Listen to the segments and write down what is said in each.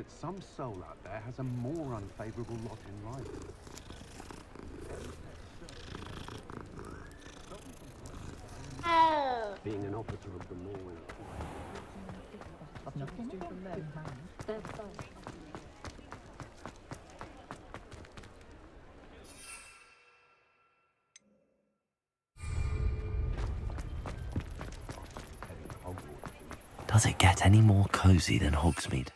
that some soul out there has a more unfavorable lot in life. Being an officer of the law is... Does it get any more cozy than Hogsmeade?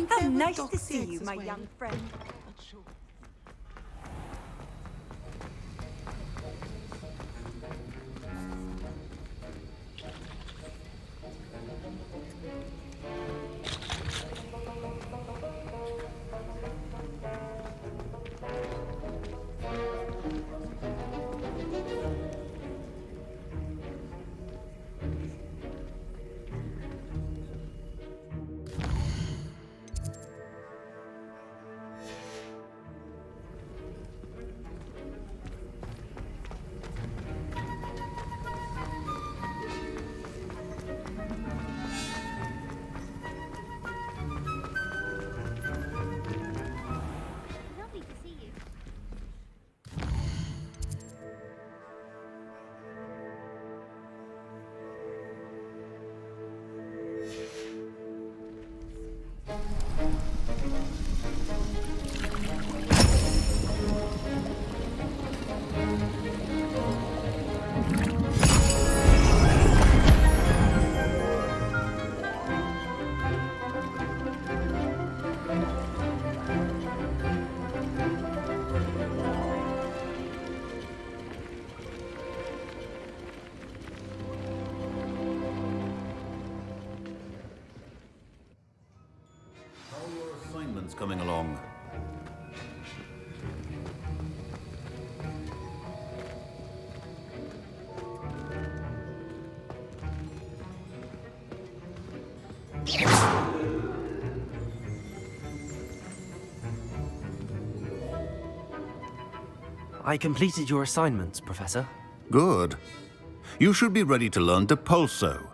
Oh, nice to see you, my young friend. Coming along. I completed your assignments, Professor. Good. You should be ready to learn Depulso.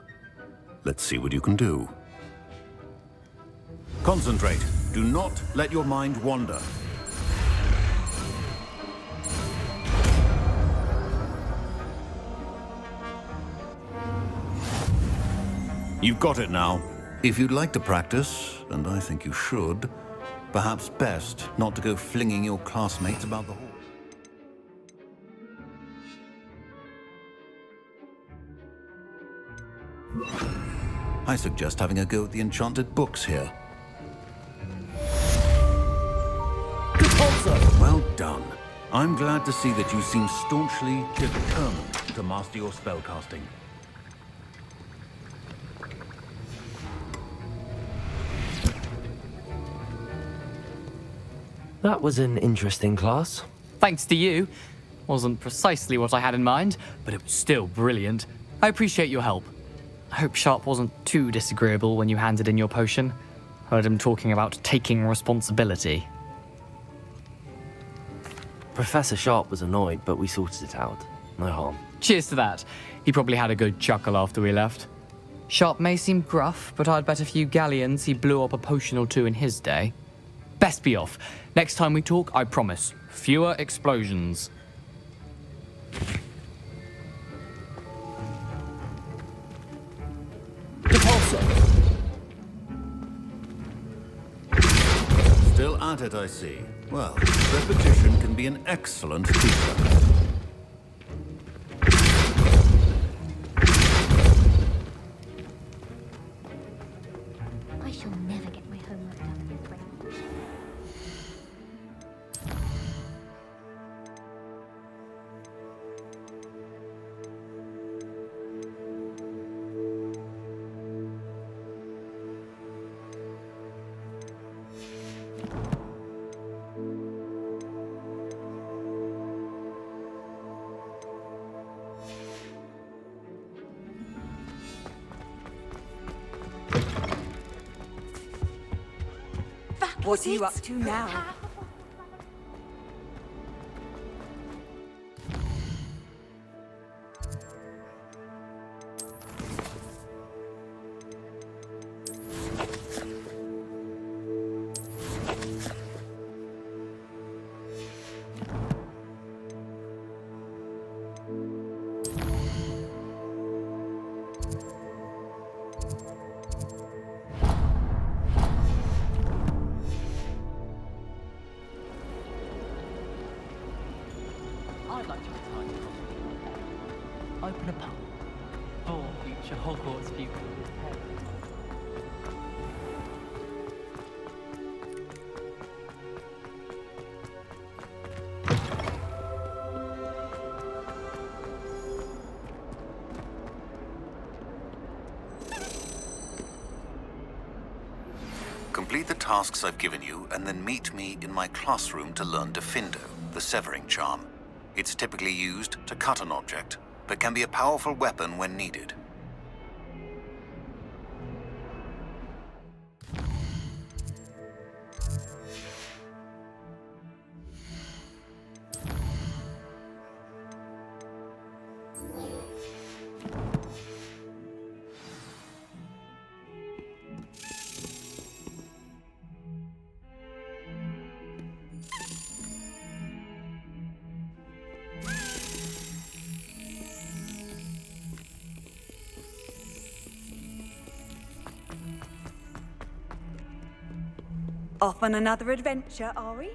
Let's see what you can do. Concentrate. Do not let your mind wander. You've got it now. If you'd like to practice, and I think you should, perhaps best not to go flinging your classmates about the hall. I suggest having a go at the enchanted books here. Well done. I'm glad to see that you seem staunchly determined to master your spellcasting. That was an interesting class. Thanks to you. Wasn't precisely what I had in mind, but it was still brilliant. I appreciate your help. I hope Sharp wasn't too disagreeable when you handed in your potion. Heard him talking about taking responsibility. Professor Sharp was annoyed, but we sorted it out. no harm. Cheers to that. He probably had a good chuckle after we left. Sharp may seem gruff, but I'd bet a few galleons he blew up a potion or two in his day. Best be off. Next time we talk, I promise, fewer explosions. Still at it, I see. Well, repetition can be an excellent teacher. I shall never get my homework done in this way. What are you up to now? I'd like to retire to open a pub for future Hogwarts pupils. Complete the tasks I've given you, and then meet me in my classroom to learn Diffindo, the severing charm. It's typically used to cut an object, but can be a powerful weapon when needed. Off on another adventure, are we?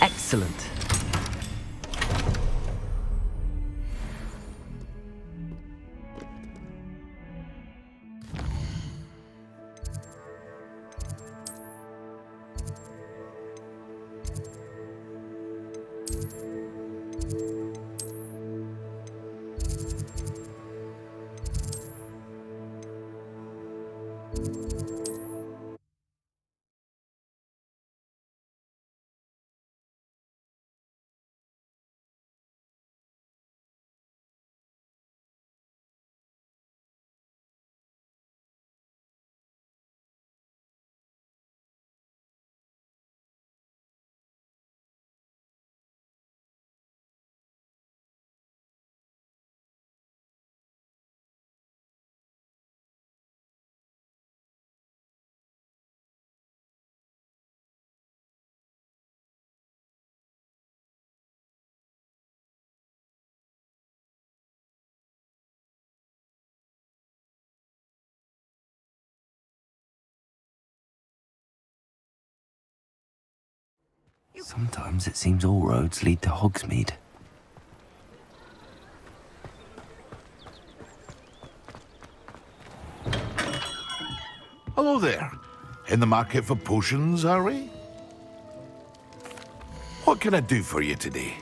Excellent. Sometimes it seems all roads lead to Hogsmeade. Hello there. In the market for potions, are we? What can I do for you today?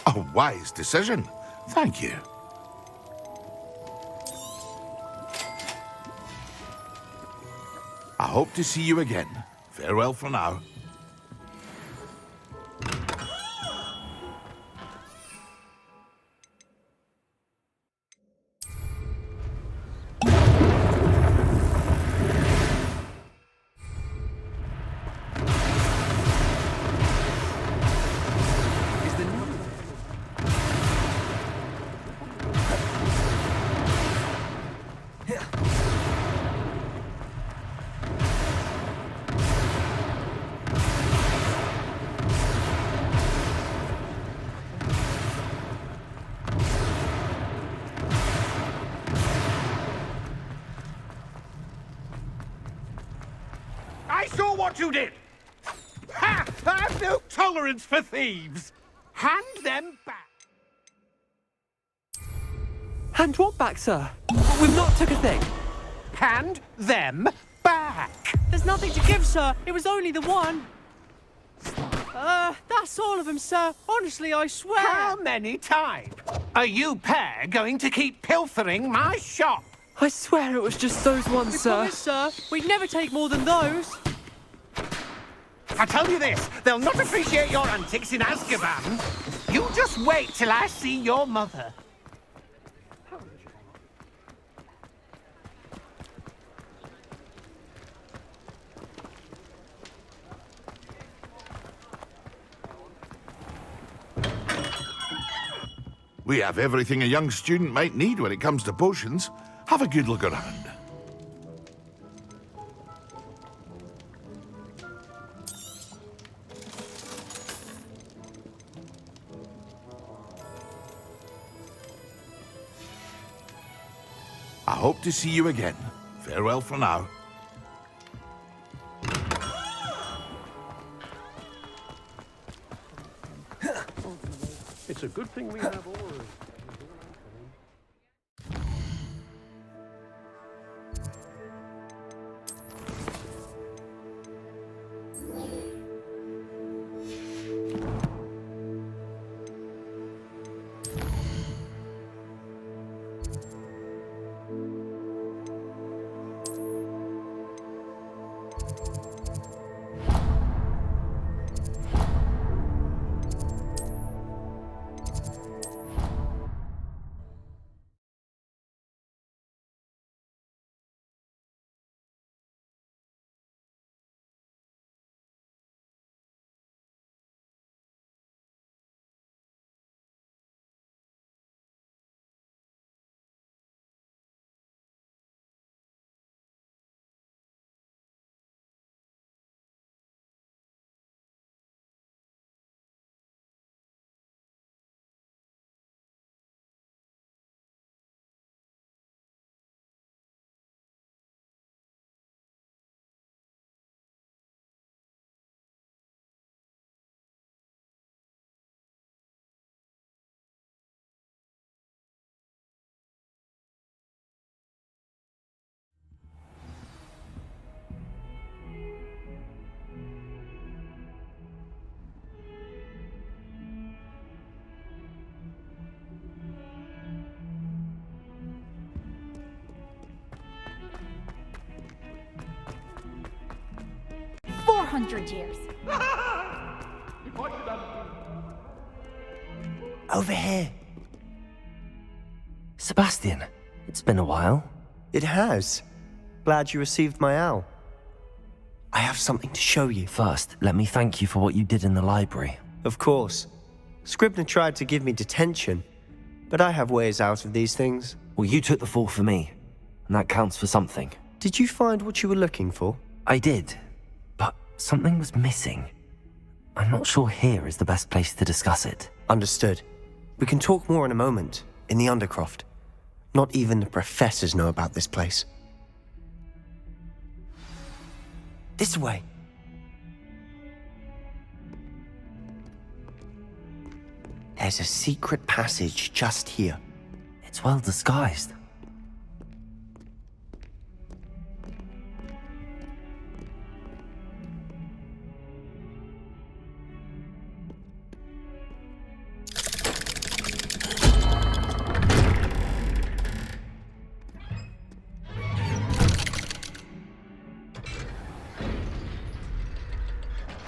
A wise decision. Thank you. I hope to see you again. Farewell for now. I saw what you did! Ha! I've no tolerance for thieves! Hand them back! Hand what back, sir? We've not took a thing. Hand them back! There's nothing to give, sir. It was only the one. That's all of them, sir. Honestly, I swear. How many times are you pair going to keep pilfering my shop? I swear it was just those ones, We sir. promise, sir. We'd never take more than those. I tell you this, they'll not appreciate your antics in Azkaban. You just wait till I see your mother. We have everything a young student might need when it comes to potions. Have a good look around. I hope to see you again. Farewell for now. It's a good thing we have all of it. 400 years. Over here. Sebastian, it's been a while. It has. Glad you received my owl. I have something to show you. First, let me thank you for what you did in the library. Of course. Scribner tried to give me detention, but I have ways out of these things. Well, you took the fall for me, and that counts for something. Did you find what you were looking for? I did, but something was missing. I'm not sure here is the best place to discuss it. Understood. We can talk more in a moment, in the Undercroft. Not even the professors know about this place. This way. There's a secret passage just here. It's well disguised.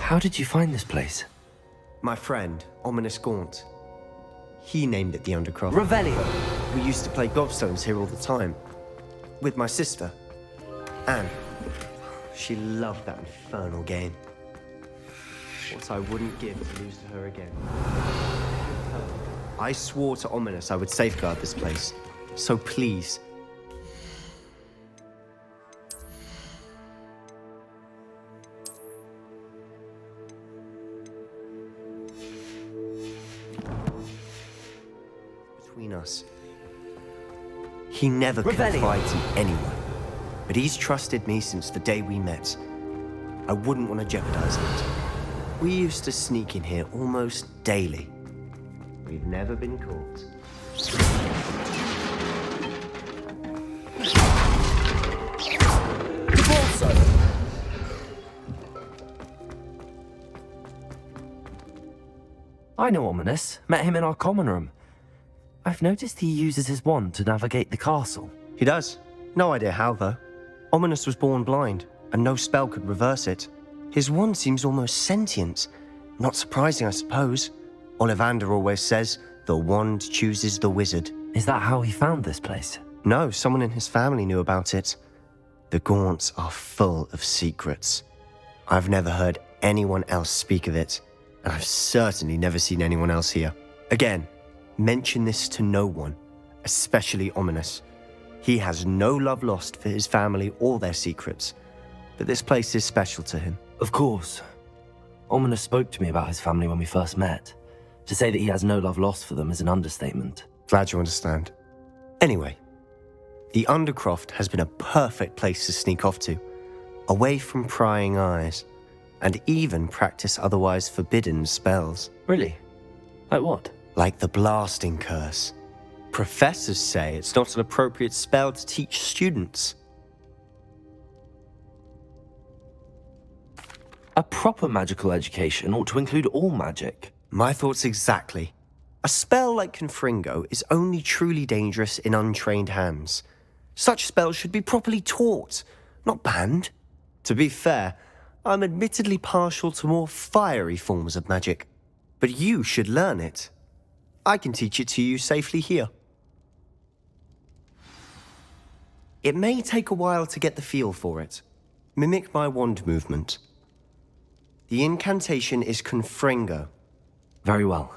How did you find this place? My friend, Ominous Gaunt. He named it the Undercroft. Revelio! We used to play gobstones here all the time. With my sister, Anne. She loved that infernal game. What I wouldn't give to lose to her again. I swore to Ominous I would safeguard this place. So please. Between us. He never confides in anyone. But he's trusted me since the day we met. I wouldn't want to jeopardize it. We used to sneak in here almost daily. We've never been caught. I know Ominous. Met him in our common room. I've noticed he uses his wand to navigate the castle. He does. No idea how, though. Ominous was born blind, and no spell could reverse it. His wand seems almost sentient. Not surprising, I suppose. Ollivander always says, the wand chooses the wizard. Is that how he found this place? No, someone in his family knew about it. The Gaunts are full of secrets. I've never heard anyone else speak of it, and I've certainly never seen anyone else here. Again, mention this to no one, especially Ominous. He has no love lost for his family or their secrets, but this place is special to him. Of course. Ominous spoke to me about his family when we first met. To say that he has no love lost for them is an understatement. Glad you understand. Anyway, the Undercroft has been a perfect place to sneak off to, away from prying eyes, and even practice otherwise forbidden spells. Really? Like what? Like the blasting curse. Professors say it's not an appropriate spell to teach students. A proper magical education ought to include all magic. My thoughts exactly. A spell like Confringo is only truly dangerous in untrained hands. Such spells should be properly taught, not banned. To be fair, I'm admittedly partial to more fiery forms of magic, but you should learn it. I can teach it to you safely here. It may take a while to get the feel for it. Mimic my wand movement. The incantation is Confringo. Very well.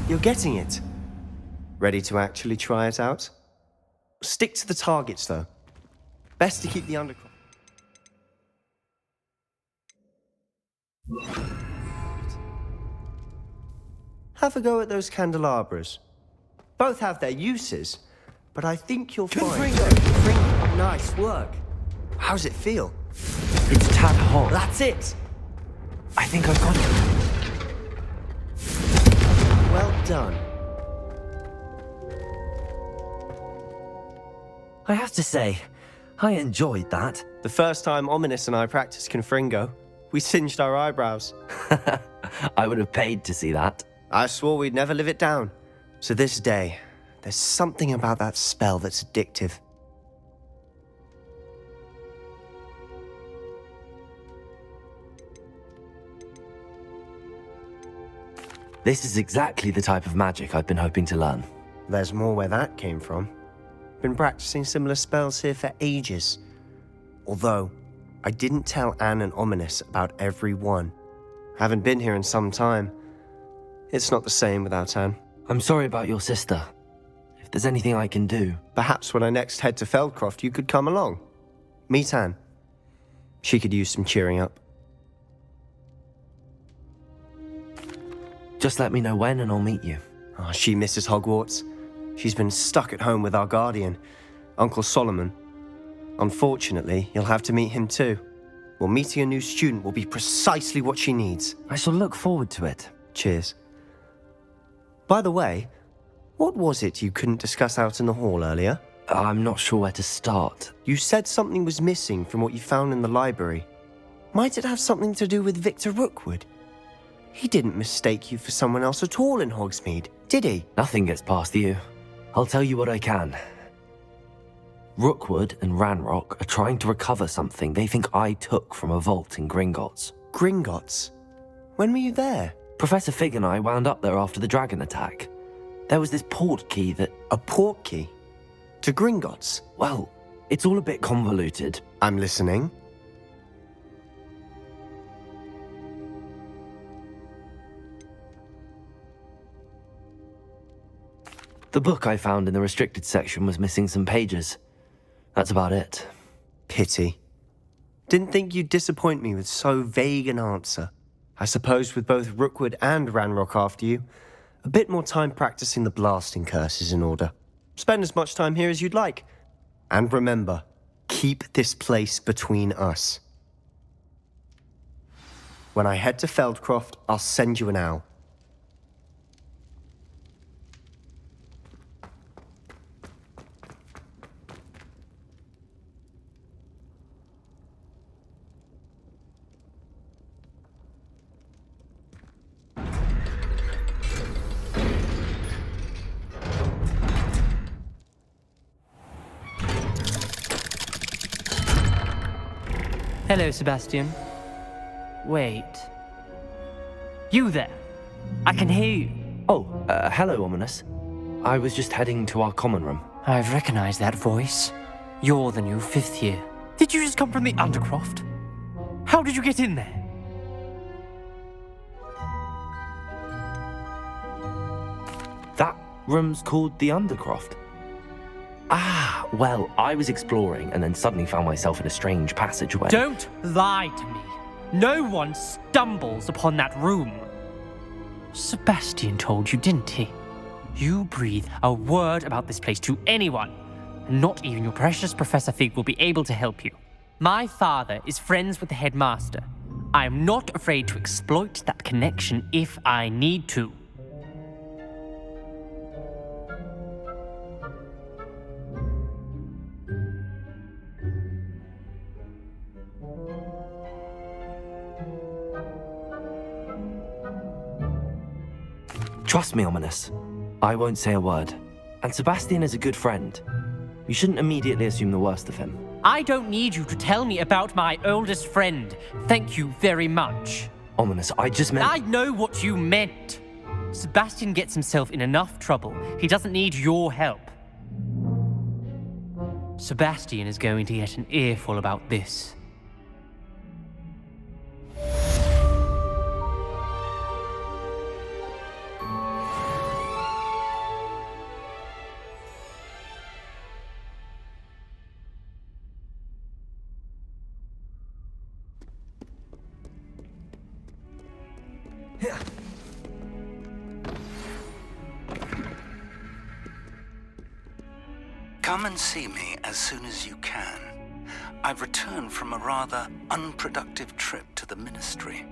You're getting it. Ready to actually try it out? Stick to the targets, though. Best to keep the undercroft. Have a go at those candelabras. Both have their uses, but I think you'll find... Confringo! Nice work. How's it feel? It's a tad hot. That's it! I think I've got it. Well done. I have to say, I enjoyed that. The first time Ominous and I practiced Confringo, we singed our eyebrows. I would have paid to see that. I swore we'd never live it down. To this day, there's something about that spell that's addictive. This is exactly the type of magic I've been hoping to learn. There's more where that came from. Been practicing similar spells here for ages. Although, I didn't tell Anne and Ominous about every one. Haven't been here in some time. It's not the same without Anne. I'm sorry about your sister. If there's anything I can do... Perhaps when I next head to Feldcroft, you could come along. Meet Anne. She could use some cheering up. Just let me know when and I'll meet you. Oh, she misses Hogwarts. She's been stuck at home with our guardian, Uncle Solomon. Unfortunately, you'll have to meet him too. Well, meeting a new student will be precisely what she needs. I shall look forward to it. Cheers. By the way, what was it you couldn't discuss out in the hall earlier? I'm not sure where to start. You said something was missing from what you found in the library. Might it have something to do with Victor Rookwood? He didn't mistake you for someone else at all in Hogsmeade, did he? Nothing gets past you. I'll tell you what I can. Rookwood and Ranrock are trying to recover something they think I took from a vault in Gringotts. Gringotts? When were you there? Professor Fig and I wound up there after the dragon attack. There was this port key that... A port key? To Gringotts? Well, it's all a bit convoluted. I'm listening. The book I found in the restricted section was missing some pages. That's about it. Pity. Didn't think you'd disappoint me with so vague an answer. I suppose with both Rookwood and Ranrock after you, a bit more time practicing the blasting curse is in order. Spend as much time here as you'd like. And remember, keep this place between us. When I head to Feldcroft, I'll send you an owl. Hello, Sebastian. Wait. You there? I can hear you. Oh, hello, Ominous. I was just heading to our common room. I've recognized that voice. You're the new 5th year. Did you just come from the Undercroft? How did you get in there? That room's called the Undercroft. Ah, well, I was exploring and then suddenly found myself in a strange passageway. Don't lie to me. No one stumbles upon that room. Sebastian told you, didn't he? You breathe a word about this place to anyone, and not even your precious Professor Fig will be able to help you. My father is friends with the headmaster. I am not afraid to exploit that connection if I need to. Trust me, Ominous. I won't say a word. And Sebastian is a good friend. You shouldn't immediately assume the worst of him. I don't need you to tell me about my oldest friend. Thank you very much. Ominous, I just meant... I know what you meant. Sebastian gets himself in enough trouble. He doesn't need your help. Sebastian is going to get an earful about this. Come and see me as soon as you can. I've returned from a rather unproductive trip to the Ministry,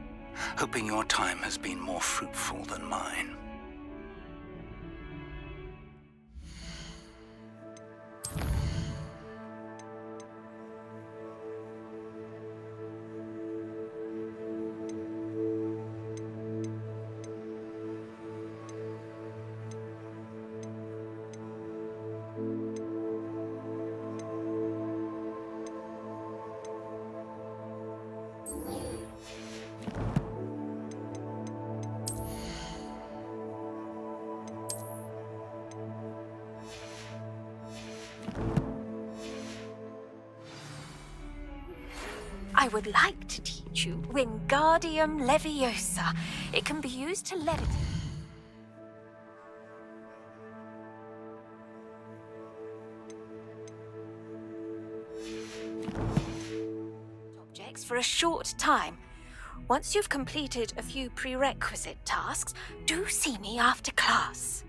hoping your time has been more fruitful than mine. I would like to teach you Wingardium Leviosa. It can be used to levitate objects for a short time. Once you've completed a few prerequisite tasks, do see me after class.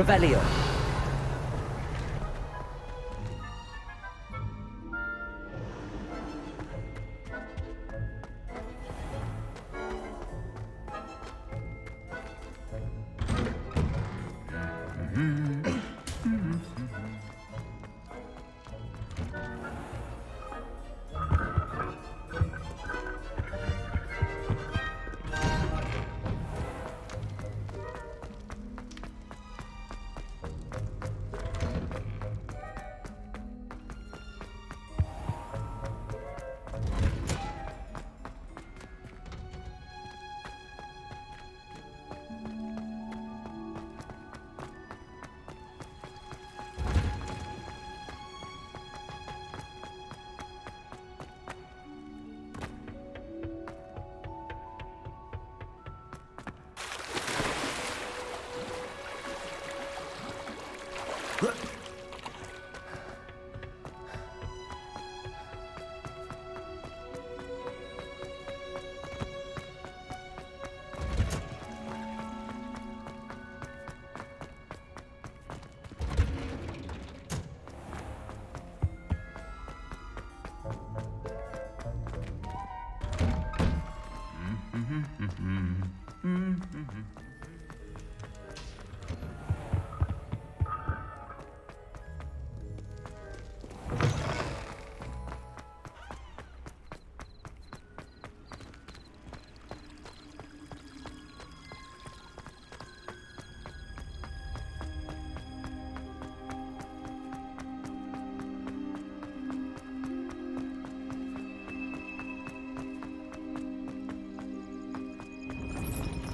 Revelio.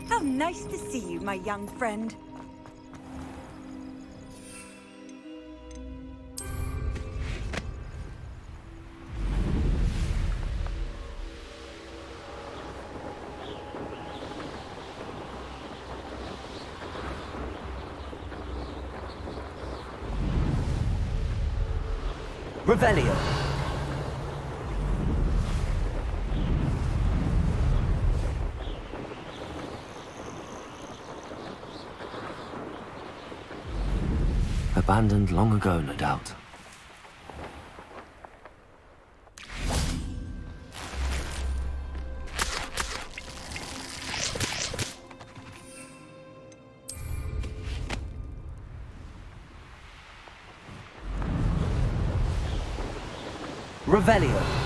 How nice to see you, my young friend. Revelio. Abandoned long ago, no doubt. Revelio.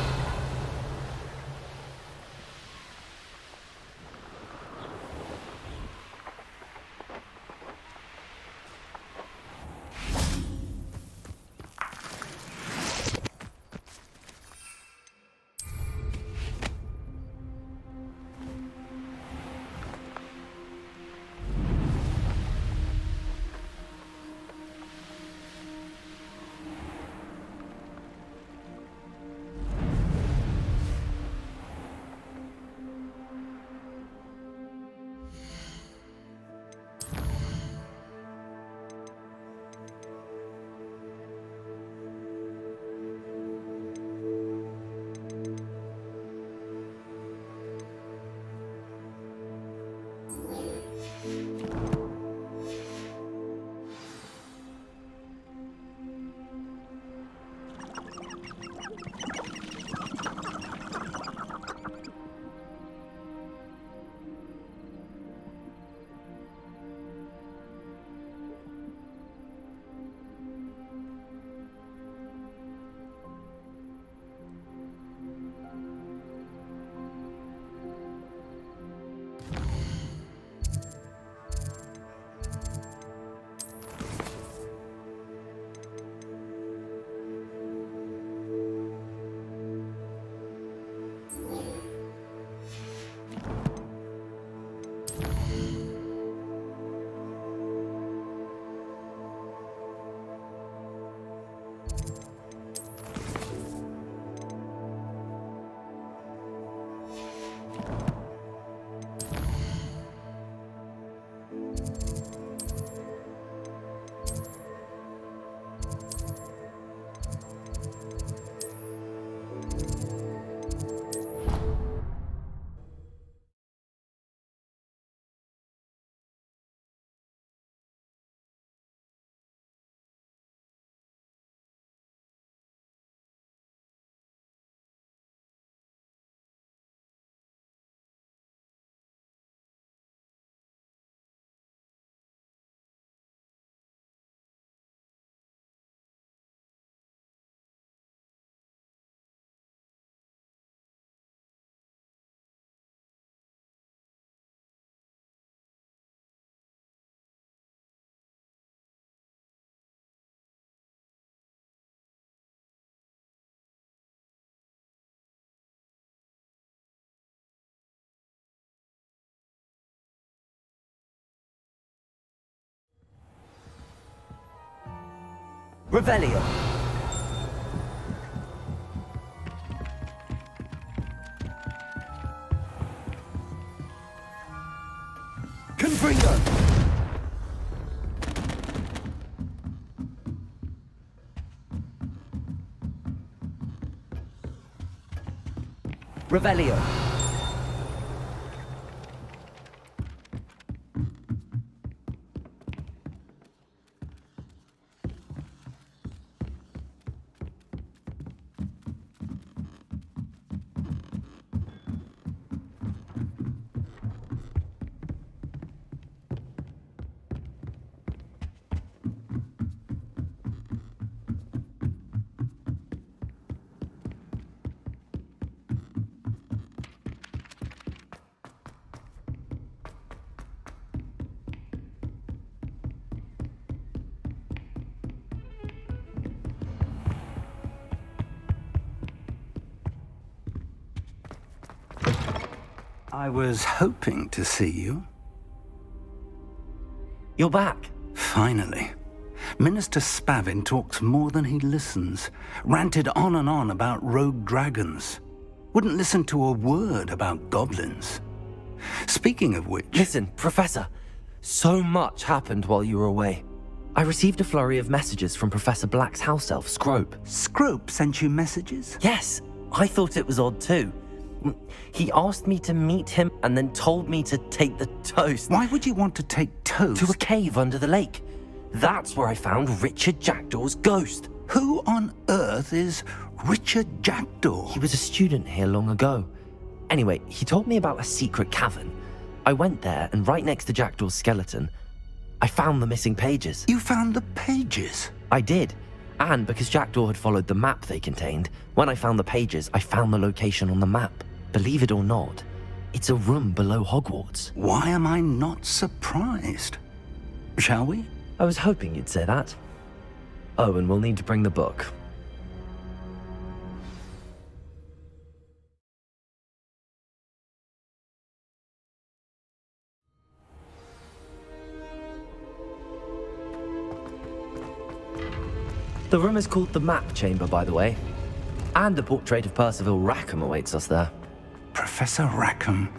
Revelio. Confringo. Revelio. I was hoping to see you. You're back. Finally. Minister Spavin talks more than he listens. Ranted on and on about rogue dragons. Wouldn't listen to a word about goblins. Speaking of which... Listen, Professor. So much happened while you were away. I received a flurry of messages from Professor Black's house elf, Scrope. Scrope sent you messages? Yes. I thought it was odd too. He asked me to meet him and then told me to take the toast. Why would you want to take toast? To a cave under the lake. That's where I found Richard Jackdaw's ghost. Who on earth is Richard Jackdaw? He was a student here long ago. Anyway, he told me about a secret cavern. I went there, and right next to Jackdaw's skeleton, I found the missing pages. You found the pages? I did. And because Jackdaw had followed the map they contained, when I found the pages, I found the location on the map. Believe it or not, it's a room below Hogwarts. Why am I not surprised? Shall we? I was hoping you'd say that. Oh, and we'll need to bring the book. The room is called the Map Chamber, by the way. And a portrait of Percival Rackham awaits us there. Professor Rackham.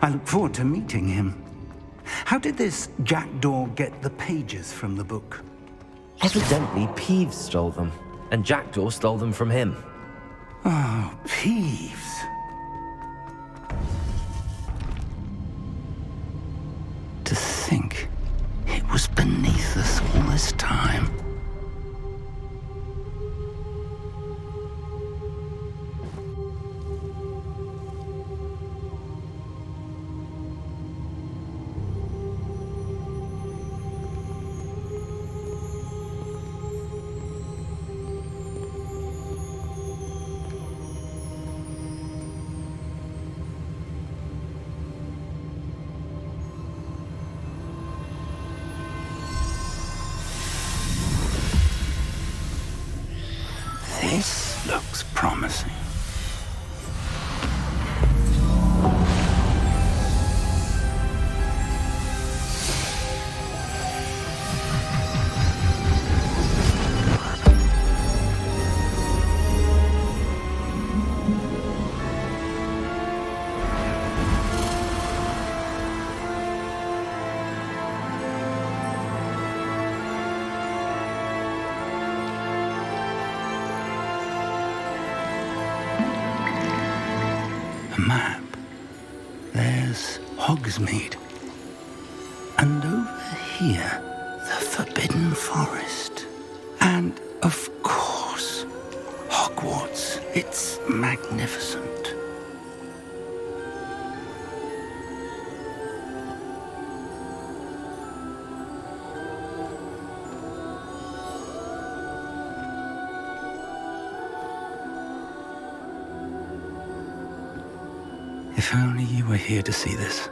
I look forward to meeting him. How did this Jackdaw get the pages from the book? Evidently, Peeves stole them, and Jackdaw stole them from him. Oh, Peeves. To think it was beneath us all this time. This looks promising. Map. There's Hogsmeade. And over here, the Forbidden Forest. And, of course, Hogwarts. It's magnificent. If only you were here to see this.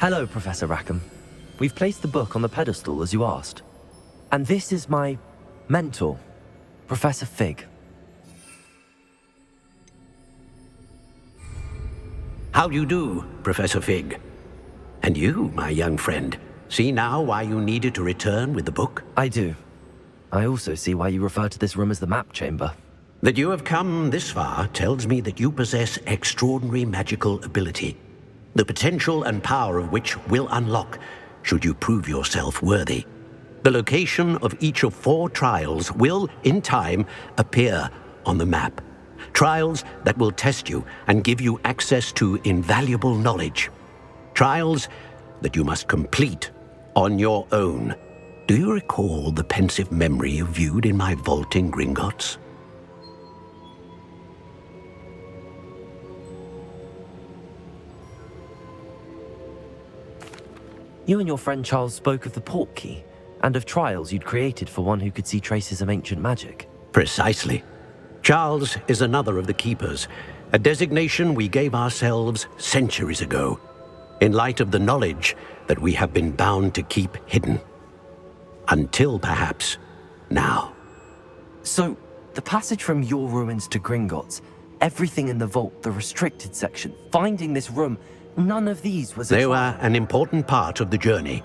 Hello, Professor Rackham. We've placed the book on the pedestal as you asked. And this is my mentor, Professor Fig. How do you do, Professor Fig? And you, my young friend, see now why you needed to return with the book? I do. I also see why you refer to this room as the map chamber. That you have come this far tells me that you possess extraordinary magical ability, the potential and power of which will unlock should you prove yourself worthy. The location of each of 4 trials will, in time, appear on the map. Trials that will test you and give you access to invaluable knowledge. Trials that you must complete on your own. Do you recall the pensive memory you viewed in my vault in Gringotts? You and your friend Charles spoke of the port key, and of trials you'd created for one who could see traces of ancient magic. Precisely. Charles is another of the Keepers, a designation we gave ourselves centuries ago, in light of the knowledge that we have been bound to keep hidden. Until, perhaps, now. So, the passage from your ruins to Gringotts, everything in the vault, the restricted section, finding this room, none of these was a They trial. were an important part of the journey,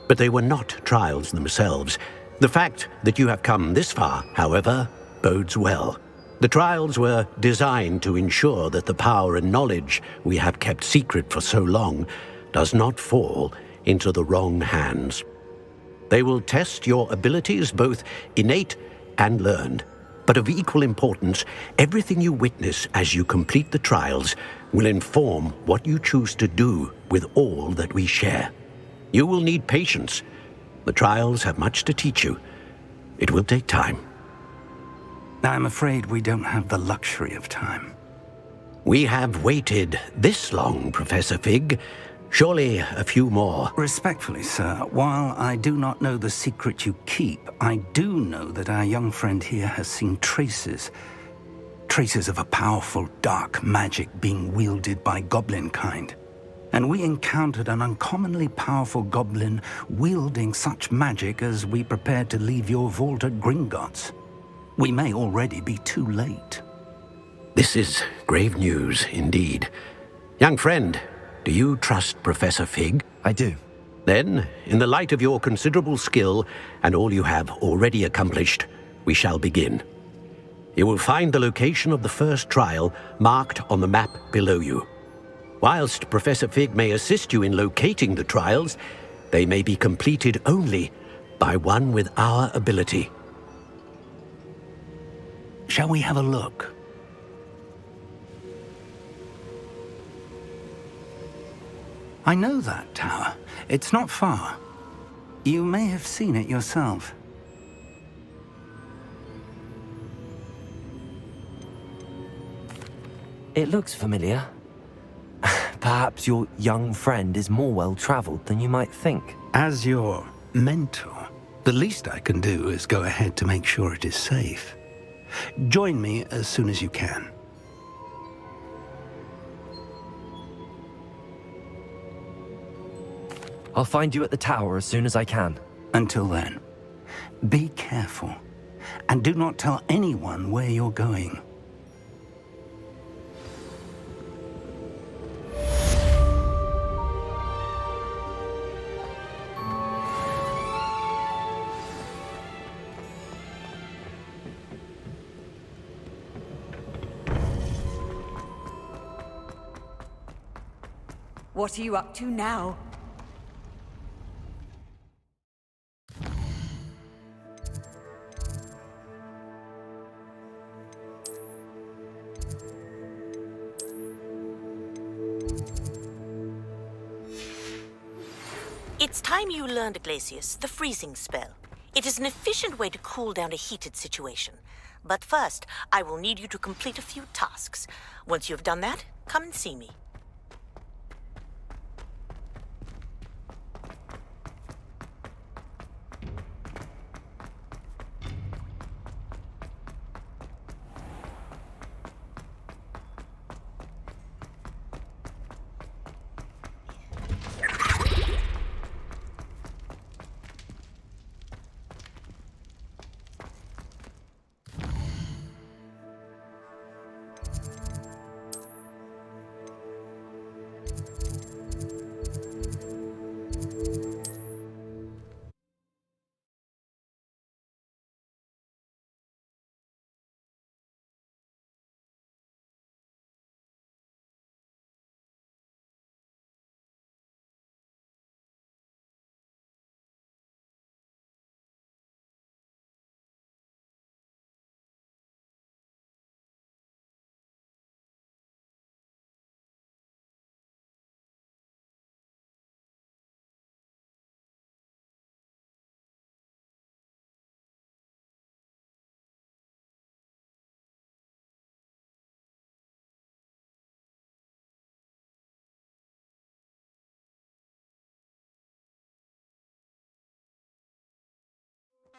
but they were not trials themselves. The fact that you have come this far, however, bodes well. The trials were designed to ensure that the power and knowledge we have kept secret for so long does not fall into the wrong hands. They will test your abilities, both innate and learned. But of equal importance, everything you witness as you complete the trials will inform what you choose to do with all that we share. You will need patience. The trials have much to teach you. It will take time. I'm afraid we don't have the luxury of time. We have waited this long, Professor Fig. Surely a few more. Respectfully, sir, while I do not know the secret you keep, I do know that our young friend here has seen traces of a powerful dark magic being wielded by goblin kind. And we encountered an uncommonly powerful goblin wielding such magic as we prepared to leave your vault at Gringotts. We may already be too late. This is grave news indeed. Young friend, do you trust Professor Fig? I do. Then, in the light of your considerable skill and all you have already accomplished, we shall begin. You will find the location of the first trial marked on the map below you. Whilst Professor Fig may assist you in locating the trials, they may be completed only by one with our ability. Shall we have a look? I know that tower. It's not far. You may have seen it yourself. It looks familiar. Perhaps your young friend is more well-traveled than you might think. As your mentor, the least I can do is go ahead to make sure it is safe. Join me as soon as you can. I'll find you at the tower as soon as I can. Until then, be careful, and do not tell anyone where you're going. What are you up to now? It's time you learned, Glacius, the freezing spell. It is an efficient way to cool down a heated situation. But first, I will need you to complete a few tasks. Once you have done that, come and see me.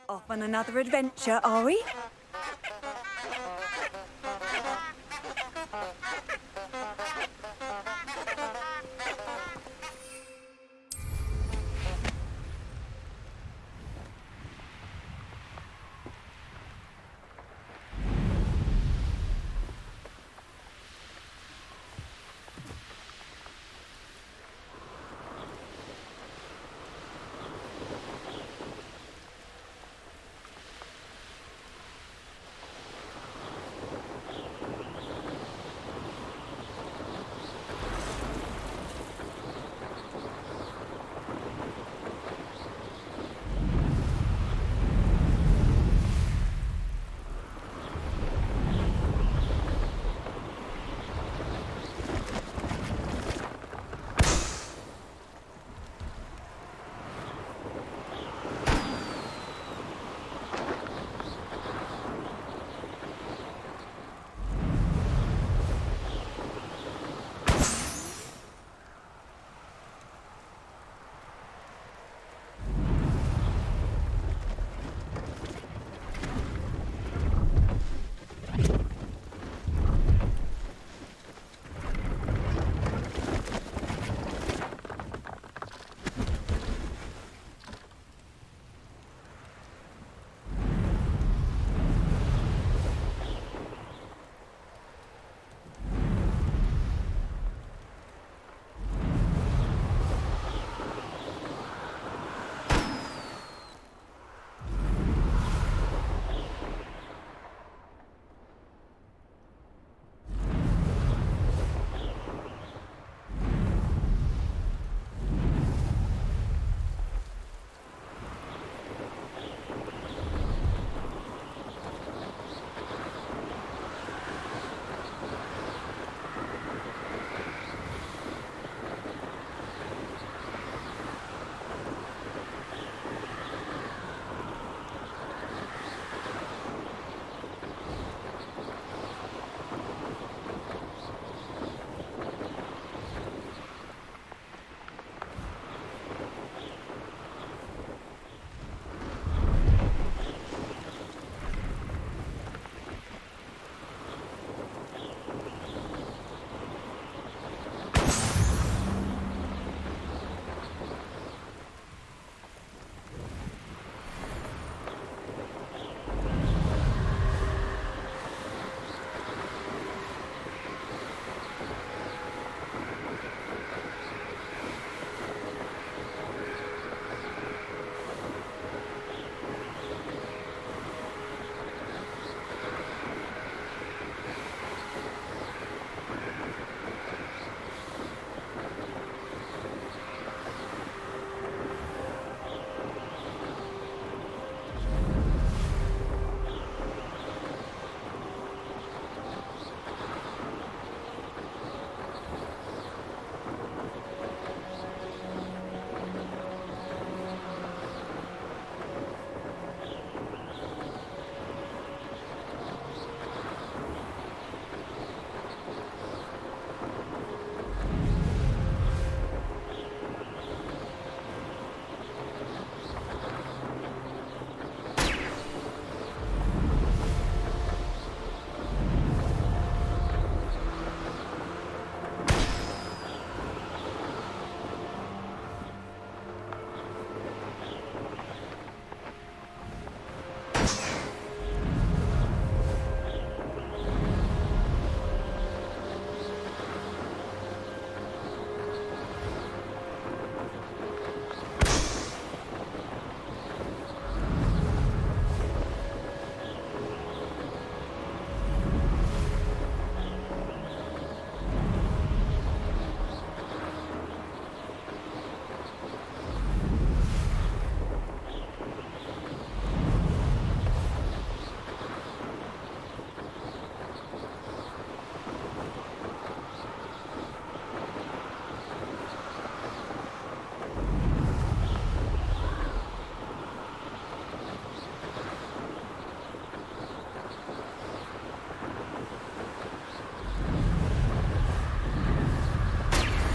Off on another adventure, are we?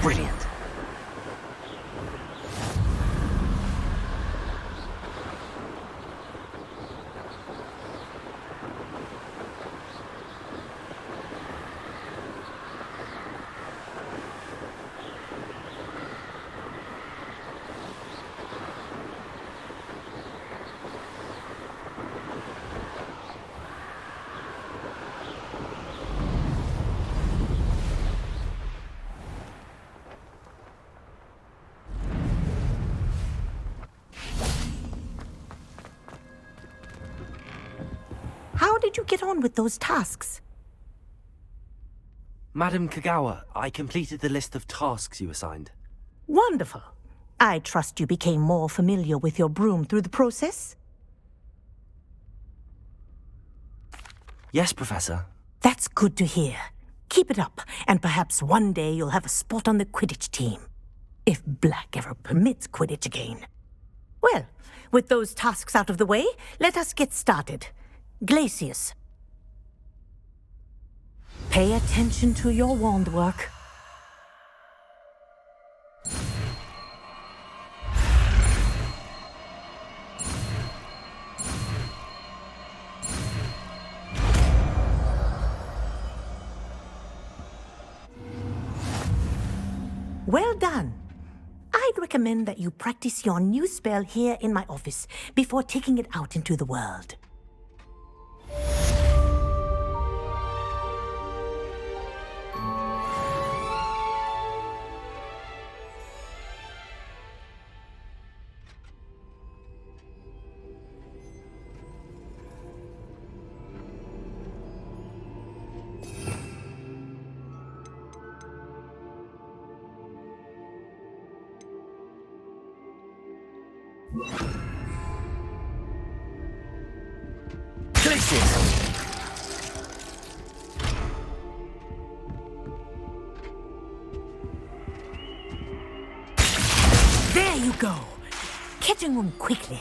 Brilliant. How did you get on with those tasks? Madam Kagawa, I completed the list of tasks you assigned. Wonderful. I trust you became more familiar with your broom through the process? Yes, Professor. That's good to hear. Keep it up, and perhaps one day you'll have a spot on the Quidditch team. If Black ever permits Quidditch again. Well, with those tasks out of the way, let us get started. Glacius. Pay attention to your wand work. Well done. I'd recommend that you practice your new spell here in my office before taking it out into the world. There you go. Catching them quickly.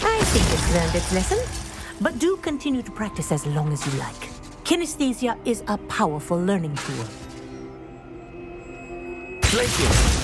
I think it's learned its lesson, but do continue to practice as long as you like. Kinesthesia is a powerful learning tool. Glacius!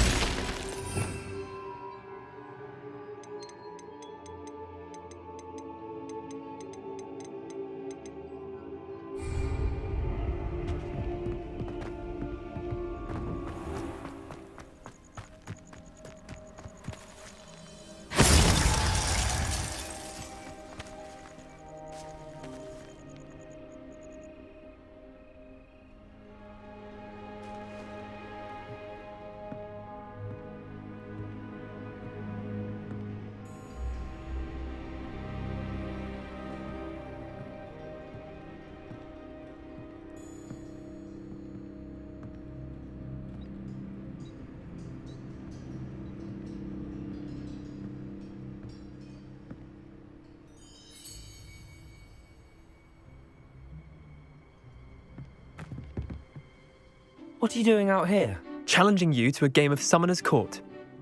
What are you doing out here? Challenging you to a game of Summoner's Court.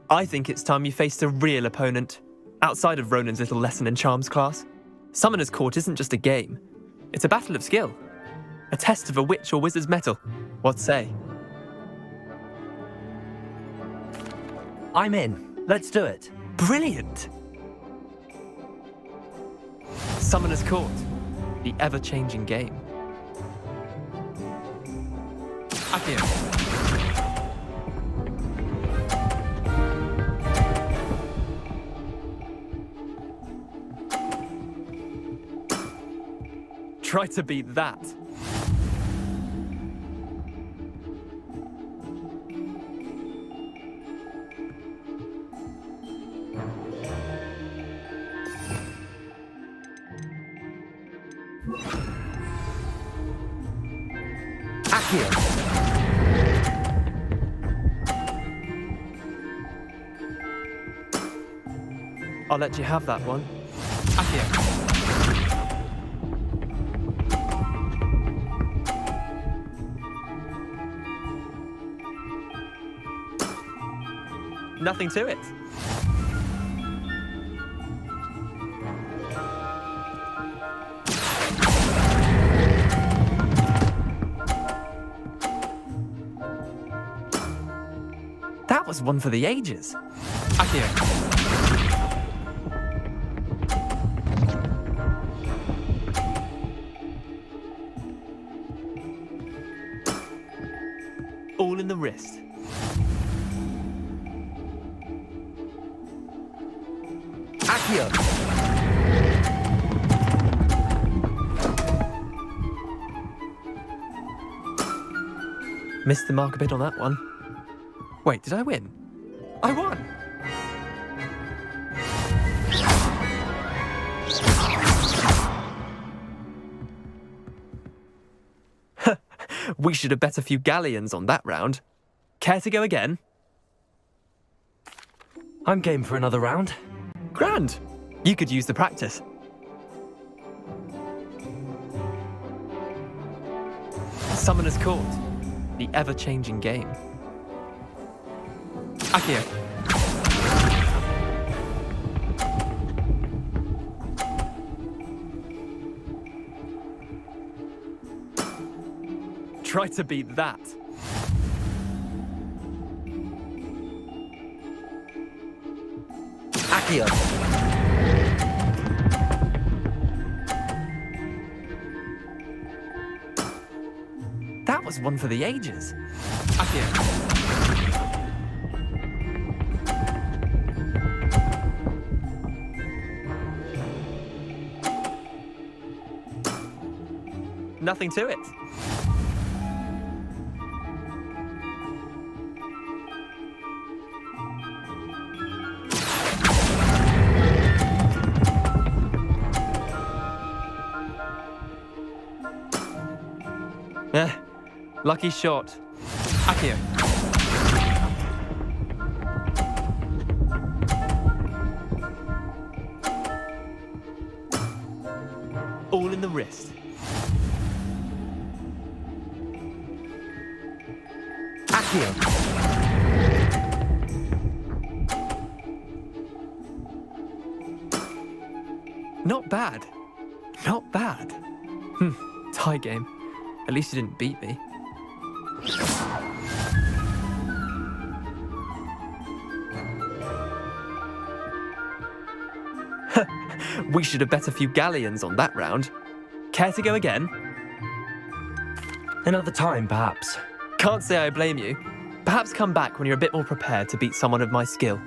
I think it's time you faced a real opponent, outside of Ronan's little lesson in charms class. Summoner's Court isn't just a game. It's a battle of skill. A test of a witch or wizard's mettle. What say? I'm in. Let's do it. Brilliant! Summoner's Court. The ever-changing game. Accio. Try to beat that. Accio. I'll let you have that one. Accio. Nothing to it. That was one for the ages. Accio. All in the wrist. Accio. Missed the mark a bit on that one. Wait, did I win? I won! We should have bet a few galleons on that round. Care to go again? I'm game for another round. Grand! You could use the practice. Summoner's Court. The ever-changing game. Akio. Try to beat that. Akio. That was one for the ages. Akio. Nothing to it. Lucky shot. Akio. All in the wrist. Akio. Not bad. Not bad. Tie game. At least you didn't beat me. We should have bet a few galleons on that round. Care to go again? Another time, perhaps. Can't say I blame you. Perhaps come back when you're a bit more prepared to beat someone of my skill.